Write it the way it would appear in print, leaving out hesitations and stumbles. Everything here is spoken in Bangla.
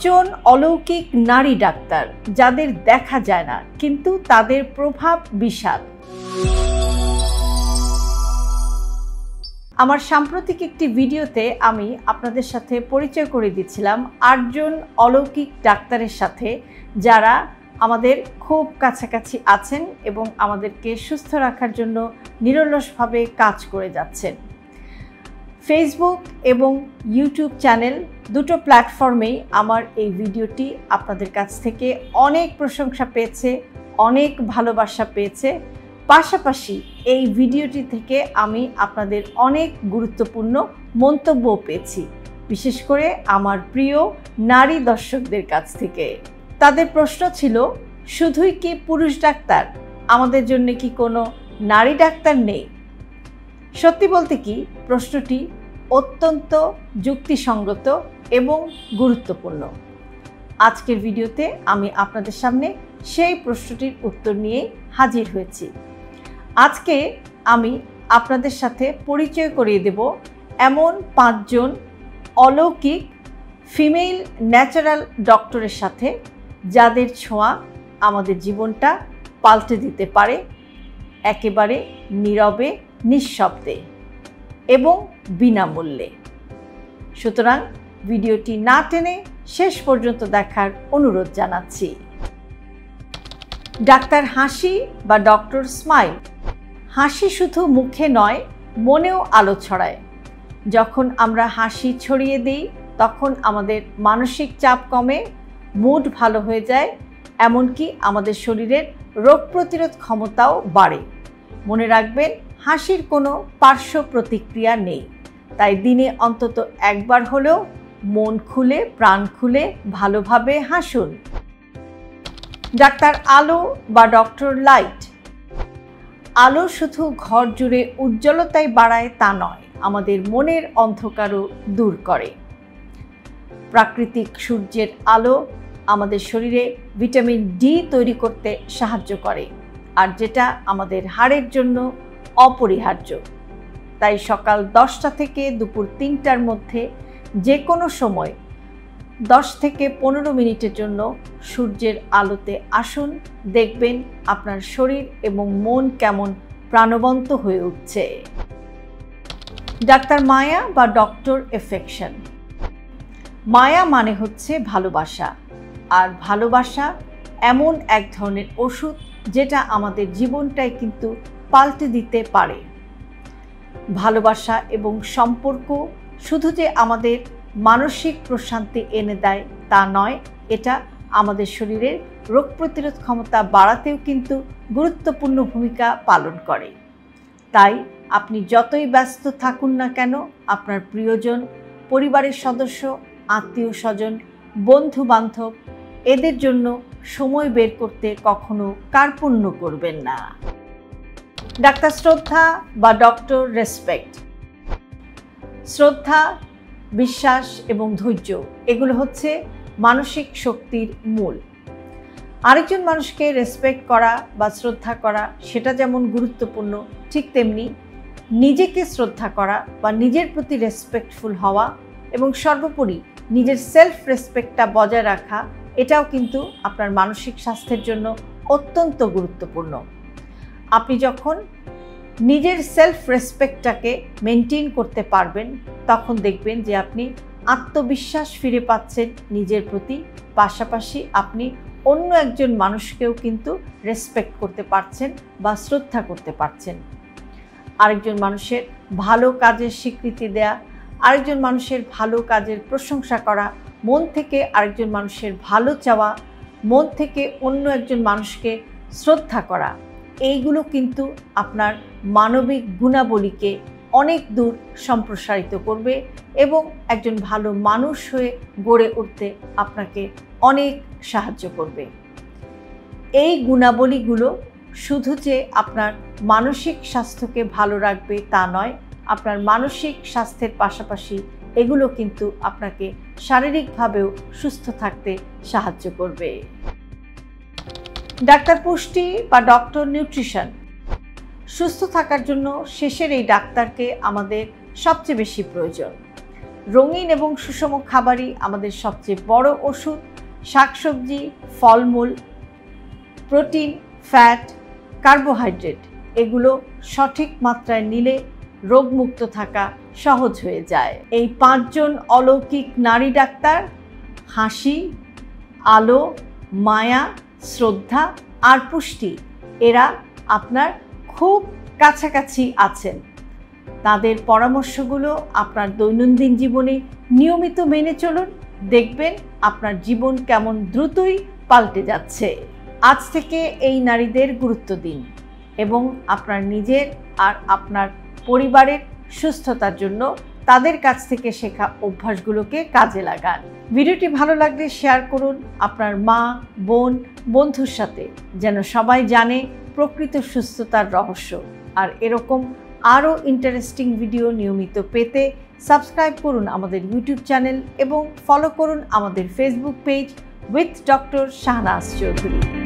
পাঁচজন অলৌকিক নারী ডাক্তার যাদের দেখা যায় না কিন্তু তাদের প্রভাব বিশাল। আমার সাম্প্রতিক একটি ভিডিওতে আমি আপনাদের সাথে পরিচয় করে দিচ্ছিলাম 8 জন অলৌকিক ডাক্তারের সাথে যারা আমাদের খুব কাছাকাছি আছেন এবং আমাদেরকে সুস্থ রাখার জন্য নিরলসভাবে কাজ করে যাচ্ছেন। ফেসবুক এবং ইউটিউব চ্যানেল দুটো প্ল্যাটফর্মেই আমার এই ভিডিওটি আপনাদের কাছ থেকে অনেক প্রশংসা পেয়েছে, অনেক ভালোবাসা পেয়েছে। পাশাপাশি এই ভিডিওটি থেকে আমি আপনাদের অনেক গুরুত্বপূর্ণ মন্তব্য পেয়েছি, বিশেষ করে আমার প্রিয় নারী দর্শকদের কাছ থেকে। তাদের প্রশ্ন ছিল, শুধুই কি পুরুষ ডাক্তার, আমাদের জন্য কি কোনো নারী ডাক্তার নেই? সত্যি বলতে কি, প্রশ্নটি অত্যন্ত যুক্তিসঙ্গত এবং গুরুত্বপূর্ণ। আজকের ভিডিওতে আমি আপনাদের সামনে সেই প্রশ্নটির উত্তর নিয়ে হাজির হয়েছি। আজকে আমি আপনাদের সাথে পরিচয় করিয়ে দেব এমন 5 জন অলৌকিক ফিমেল ন্যাচারাল ডক্টরের সাথে যাদের ছোঁয়া আমাদের জীবনটা পাল্টে দিতে পারে একেবারে নীরবে, নিঃশব্দে এবং বিনামূল্যে। সুতরাং ভিডিওটি না টেনে শেষ পর্যন্ত দেখার অনুরোধ জানাচ্ছি। ডাক্তার হাসি বা ডক্টর স্মাইল। হাসি শুধু মুখে নয়, মনেও আলো ছড়ায়। যখন আমরা হাসি ছড়িয়ে দিই তখন আমাদের মানসিক চাপ কমে, মুড ভালো হয়ে যায়, এমনকি আমাদের শরীরের রোগ প্রতিরোধ ক্ষমতাও বাড়ে। মনে রাখবেন, হাসির কোনো পার্শ্ব প্রতিক্রিয়া নেই, তাই দিনে অন্তত একবার হলেও মন খুলে, প্রাণ খুলে ভালোভাবে হাসুন। ডাক্তার আলো বা ডক্টর লাইট। আলো শুধু ঘর জুড়ে উজ্জ্বলতাই বাড়ায় তা নয়, আমাদের মনের অন্ধকারও দূর করে। প্রাকৃতিক সূর্যের আলো আমাদের শরীরে ভিটামিন ডি তৈরি করতে সাহায্য করে, আর যেটা আমাদের হাড়ের জন্য অপরিহার্য। তাই সকাল 10টা থেকে দুপুর 3টার মধ্যে যে কোনো সময় 10 থেকে 15 মিনিটের জন্য সূর্যের আলোতে আসুন, দেখবেন আপনার শরীর এবং মন কেমন প্রাণবন্ত হয়ে উঠছে। ডাক্তার মায়া বা ডক্টর এফেকশন। মায়া মানে হচ্ছে ভালোবাসা, আর ভালোবাসা এমন এক ধরনের ওষুধ যেটা আমাদের জীবনটাই কিন্তু পাল্টে দিতে পারে। ভালোবাসা এবং সম্পর্ক শুধু যে আমাদের মানসিক প্রশান্তি এনে দেয় তা নয়, এটা আমাদের শরীরের রোগ প্রতিরোধ ক্ষমতা বাড়াতেও কিন্তু গুরুত্বপূর্ণ ভূমিকা পালন করে। তাই আপনি যতই ব্যস্ত থাকুন না কেন, আপনার প্রিয়জন, পরিবারের সদস্য, আত্মীয় স্বজন, বন্ধু বান্ধব, এদের জন্য সময় বের করতে কখনো কার্পণ্য করবেন না। ডাক্তার শ্রদ্ধা বা ডক্টর রেসপেক্ট। শ্রদ্ধা, বিশ্বাস এবং ধৈর্য, এগুলো হচ্ছে মানসিক শক্তির মূল। আরেকজন মানুষকে রেসপেক্ট করা বা শ্রদ্ধা করা সেটা যেমন গুরুত্বপূর্ণ, ঠিক তেমনি নিজেকে শ্রদ্ধা করা বা নিজের প্রতি রেসপেক্টফুল হওয়া এবং সর্বোপরি নিজের সেলফ রেসপেক্টটা বজায় রাখা, এটাও কিন্তু আপনার মানসিক স্বাস্থ্যের জন্য অত্যন্ত গুরুত্বপূর্ণ। আপনি যখন নিজের সেলফ রেসপেক্টটাকে মেনটেন করতে পারবেন তখন দেখবেন যে আপনি আত্মবিশ্বাস ফিরে পাচ্ছেন নিজের প্রতি, পাশাপাশি আপনি অন্য একজন মানুষকেও কিন্তু রেসপেক্ট করতে পারছেন বা শ্রদ্ধা করতে পারছেন। আরেকজন মানুষের ভালো কাজের স্বীকৃতি দেয়া, আরেকজন মানুষের ভালো কাজের প্রশংসা করা, মন থেকে আরেকজন মানুষের ভালো চাওয়া, মন থেকে অন্য একজন মানুষকে শ্রদ্ধা করা, এইগুলো কিন্তু আপনার মানবিক গুণাবলীকে অনেক দূর সম্প্রসারিত করবে এবং একজন ভালো মানুষ হয়ে গড়ে উঠতে আপনাকে অনেক সাহায্য করবে। এই গুণাবলীগুলো শুধু যে আপনার মানসিক স্বাস্থ্যকে ভালো রাখবে তা নয়, আপনার মানসিক স্বাস্থ্যের পাশাপাশি এগুলো কিন্তু আপনাকে শারীরিকভাবেও সুস্থ থাকতে সাহায্য করবে। ডাক্তার পুষ্টি বা ডক্টর নিউট্রিশন। সুস্থ থাকার জন্য শেষের এই ডাক্তারকে আমাদের সবচেয়ে বেশি প্রয়োজন। রঙিন এবং সুষম খাবারই আমাদের সবচেয়ে বড় ওষুধ। শাকসবজি, ফলমূল, প্রোটিন, ফ্যাট, কার্বোহাইড্রেট এগুলো সঠিক মাত্রায় নিলে রোগমুক্ত থাকা সহজ হয়ে যায়। এই 5 জন অলৌকিক নারী ডাক্তার হাসি, আলো, মায়া, শ্রদ্ধা আর পুষ্টি, এরা আপনার খুব কাছাকাছি আছেন। তাদের পরামর্শগুলো আপনার দৈনন্দিন জীবনে নিয়মিত মেনে চলুন, দেখবেন আপনার জীবন কেমন দ্রুতই পাল্টে যাচ্ছে। আজ থেকে এই নারীদের গুরুত্ব দিন এবং আপনার নিজের আর আপনার পরিবারের সুস্থতার জন্য তাদের কাছ থেকে শেখা অভ্যাসগুলোকে কাজে লাগান। ভিডিওটি ভালো লাগলে শেয়ার করুন আপনার মা, বোন, বন্ধুর সাথে, যেন সবাই জানে প্রকৃত সুস্থতার রহস্য। আর এরকম আরও ইন্টারেস্টিং ভিডিও নিয়মিত পেতে সাবস্ক্রাইব করুন আমাদের ইউটিউব চ্যানেল এবং ফলো করুন আমাদের Facebook page with doctor Shahnaz Chowdhury.